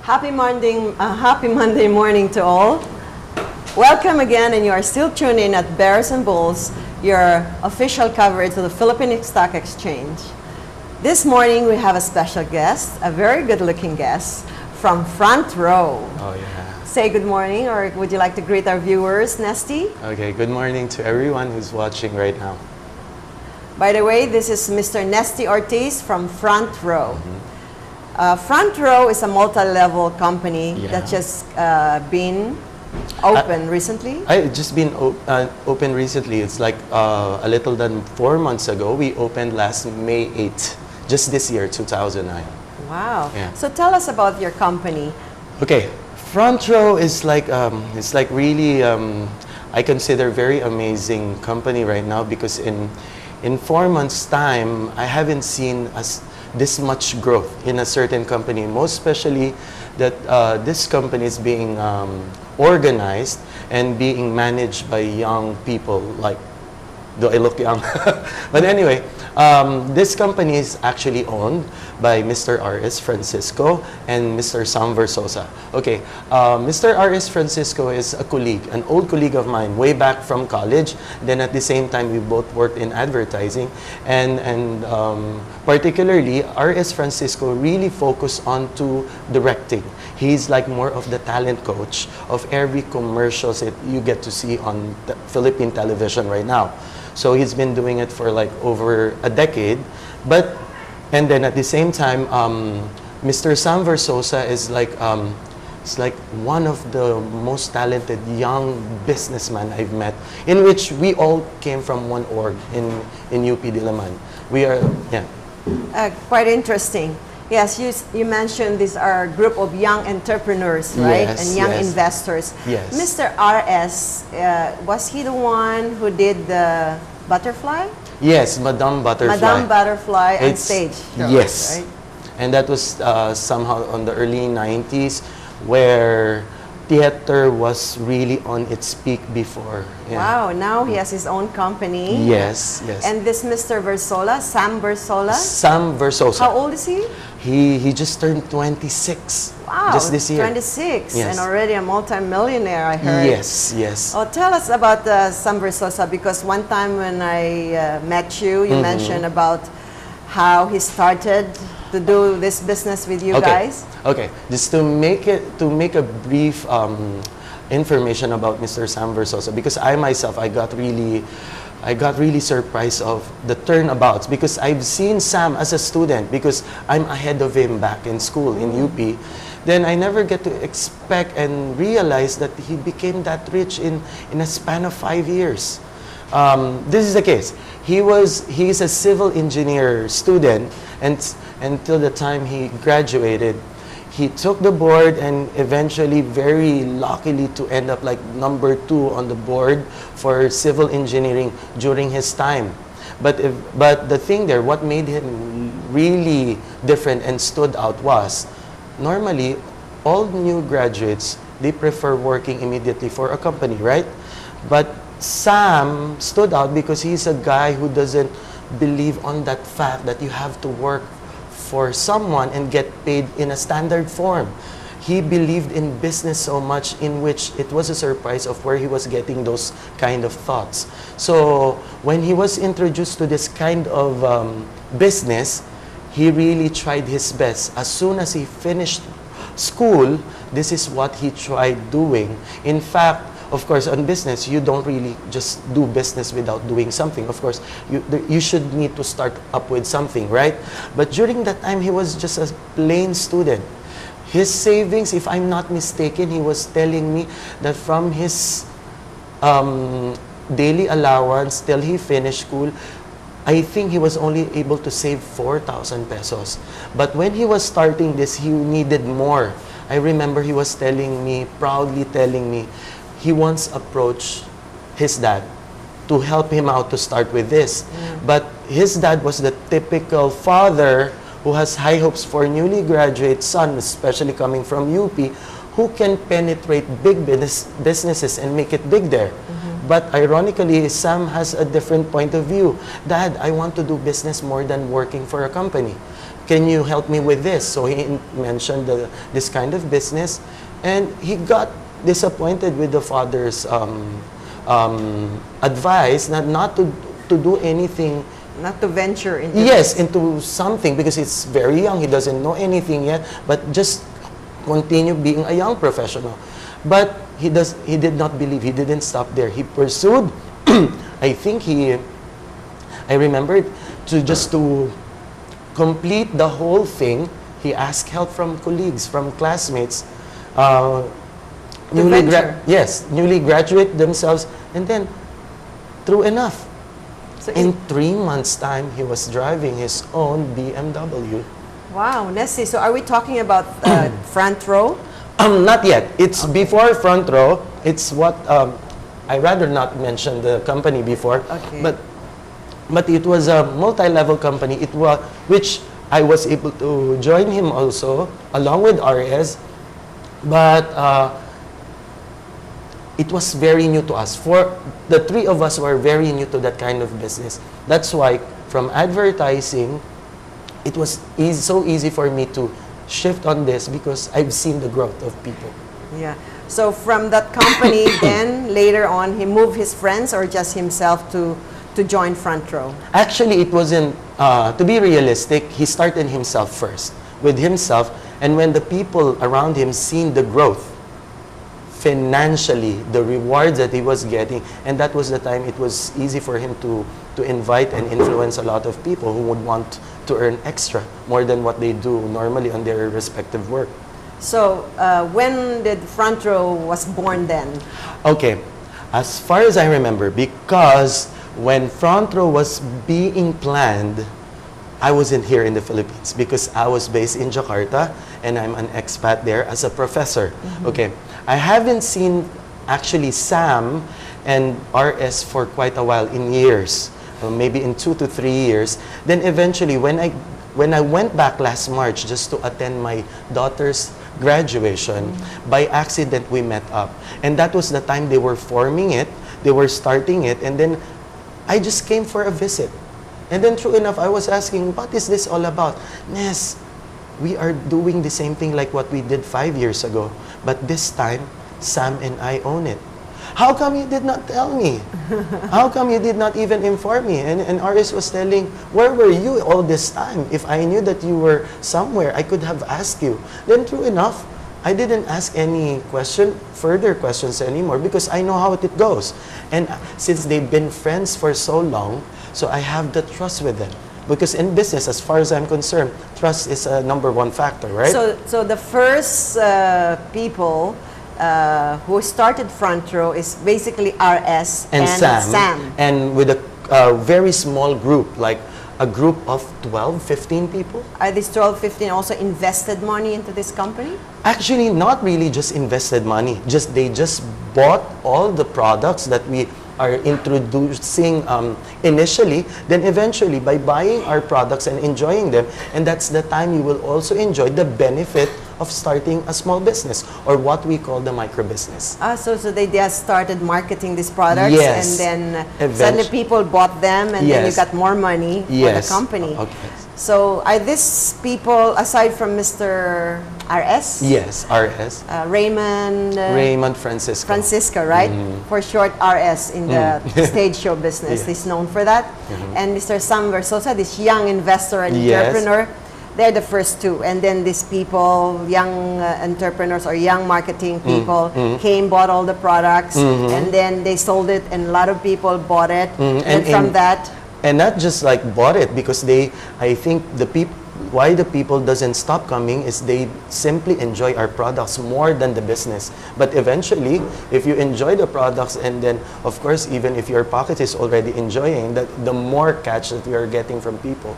Happy Monday morning to all. Welcome again, and you are still tuned in at Bears and Bulls, your official coverage of the Philippine Stock Exchange. This morning we have a special guest, a very good-looking guest from Front Row. Oh yeah. Say good morning, or would you like to greet our viewers, Nesty? Okay, good morning to everyone who's watching right now. By the way, this is Mr. Nesty Ortiz from Front Row. Front Row is a multi-level company that just been open recently. I just been open recently. It's like a little than 4 months ago. We opened last May 8th, just this year, 2009. Wow. Yeah. So tell us about your company. Okay, Front Row is like really I consider very amazing company right now, because in 4 months' time I haven't seen this much growth in a certain company, most especially that this company is being organized and being managed by young people. Like, do I look young? But anyway, this company is actually owned by Mr. R.S. Francisco and Mr. Sam Versosa. Okay, Mr. R.S. Francisco is a colleague, an old colleague of mine, way back from college. Then at the same time, we both worked in advertising, and particularly R.S. Francisco really focused on to directing. He's like more of the talent coach of every commercials that you get to see on the Philippine television right now. So he's been doing it for like over a decade. And then at the same time, Mr. Sam Versosa is like one of the most talented young businessmen I've met, in which we all came from one org in UP Diliman. We are, Quite interesting. Yes, you mentioned these are a group of young entrepreneurs, right? Yes, and young yes. investors. Yes. Mr. R.S., was he the one who did the butterfly? Yes, Madame Butterfly. Madame Butterfly on stage. Yes. Right? And that was somehow on the early 90s, where theater was really on its peak before. Yeah. Wow, now he has his own company. Yes, yes. And this Mr. Versola, Sam Versola? Sam Versosa. How old is he? He just turned 26. Wow, just this year. 26, Yes. and already a multi-millionaire, I heard. Yes, yes. Oh, tell us about Sam Versosa, because one time when I met you, you mentioned about how he started to do this business with you guys. Okay, just to make a brief information about Mr. Sam Versosa, because I myself I got really surprised of the turnabouts, because I've seen Sam as a student, because I'm ahead of him back in school in UP. Then I never get to expect and realize that he became that rich in a span of 5 years. This is the case. He's a civil engineer student, and until the time he graduated, he took the board and eventually very luckily to end up like number 2 on the board for civil engineering during his time. But the thing there, what made him really different and stood out was, normally all new graduates, they prefer working immediately for a company, right? But Sam stood out because he's a guy who doesn't believe on that fact that you have to work for someone and get paid in a standard form. He believed in business so much, in which it was a surprise of where he was getting those kind of thoughts. So when he was introduced to this kind of business, he really tried his best. As soon as he finished school, this is what he tried doing. In fact, of course, on business, you don't really just do business without doing something. Of course, you should need to start up with something, right? But during that time, he was just a plain student. His savings, if I'm not mistaken, he was telling me that from his daily allowance till he finished school, I think he was only able to save 4,000 pesos. But when he was starting this, he needed more. I remember he was proudly telling me, he once approached his dad to help him out to start with this. But his dad was the typical father who has high hopes for newly graduate son, especially coming from UP, who can penetrate big businesses and make it big there. But ironically, Sam has a different point of view. Dad, I want to do business more than working for a company. can you help me with this? So he mentioned this kind of business, and he got disappointed with the father's advice not to do anything. Not to venture into Yes, into something, because it's very young. He doesn't know anything yet, but just continue being a young professional. But he did not believe. He didn't stop there. He pursued. I remembered to complete the whole thing. He asked help from colleagues, from classmates, newly graduate themselves, and then true enough. So In 3 months' time, he was driving his own BMW. wow, Nessie. So are we talking about front row? Not yet. It's before front row. It's what I rather not mention the company before. Okay. But it was a multi-level company. Which I was able to join him also along with RS. But it was very new to us. For the three of us were very new to that kind of business. That's why from advertising, it was so easy for me to shift on this, because I've seen the growth of people. Yeah. So from that company, then later on, he moved his friends or just himself to join front row? Actually, it wasn't, to be realistic, he started himself first, with himself, and when the people around him seen the growth, financially, the rewards that he was getting, and that was the time it was easy for him to invite and influence a lot of people who would want to earn extra, more than what they do normally on their respective work. So when did front row was born then? Okay, as far as I remember, because when front row was being planned, I wasn't here in the Philippines, because I was based in Jakarta and I'm an expat there as a professor. Okay, I haven't seen actually Sam and RS for quite a while, in years, maybe in 2 to 3 years. Then eventually, when I went back last March just to attend my daughter's graduation, by accident we met up. And that was the time they were forming it, they were starting it, and then I just came for a visit. And then true enough, I was asking, what is this all about? Nes, we are doing the same thing like what we did 5 years ago, but this time, Sam and I own it. How come you did not tell me? How come you did not even inform me? And RS was telling, where were you all this time? If I knew that you were somewhere, I could have asked you. Then true enough, I didn't ask any further questions anymore, because I know how it goes. And since they've been friends for so long, so I have the trust with them. Because in business, as far as I'm concerned, trust is a #1 factor, right? So the first people who started front row is basically RS and Sam. And with a very small group, like a group of 12, 15 people. Are these 12, 15 also invested money into this company? Actually, not really just invested money. They just bought all the products that we are introducing initially. Then eventually, by buying our products and enjoying them, and that's the time you will also enjoy the benefit of starting a small business, or what we call the micro business. So they just started marketing these products, Yes. and then suddenly people bought them, and then you Yes. got more money for the company. Okay. So are these people, aside from Mr. RS? Yes, RS. Raymond Francisco, right? For short, RS in the stage show business. Yes. He's known for that. And Mr. Sam Versosa, this young investor and Yes. entrepreneur, they're the first two. And then these people, young entrepreneurs or young marketing people, came, bought all the products, and then they sold it, and a lot of people bought it. And from that... And not just like bought it, because I think why the people doesn't stop coming is they simply enjoy our products more than the business. But eventually, if you enjoy the products, and then of course, even if your pocket is already enjoying, the more catch that we are getting from people.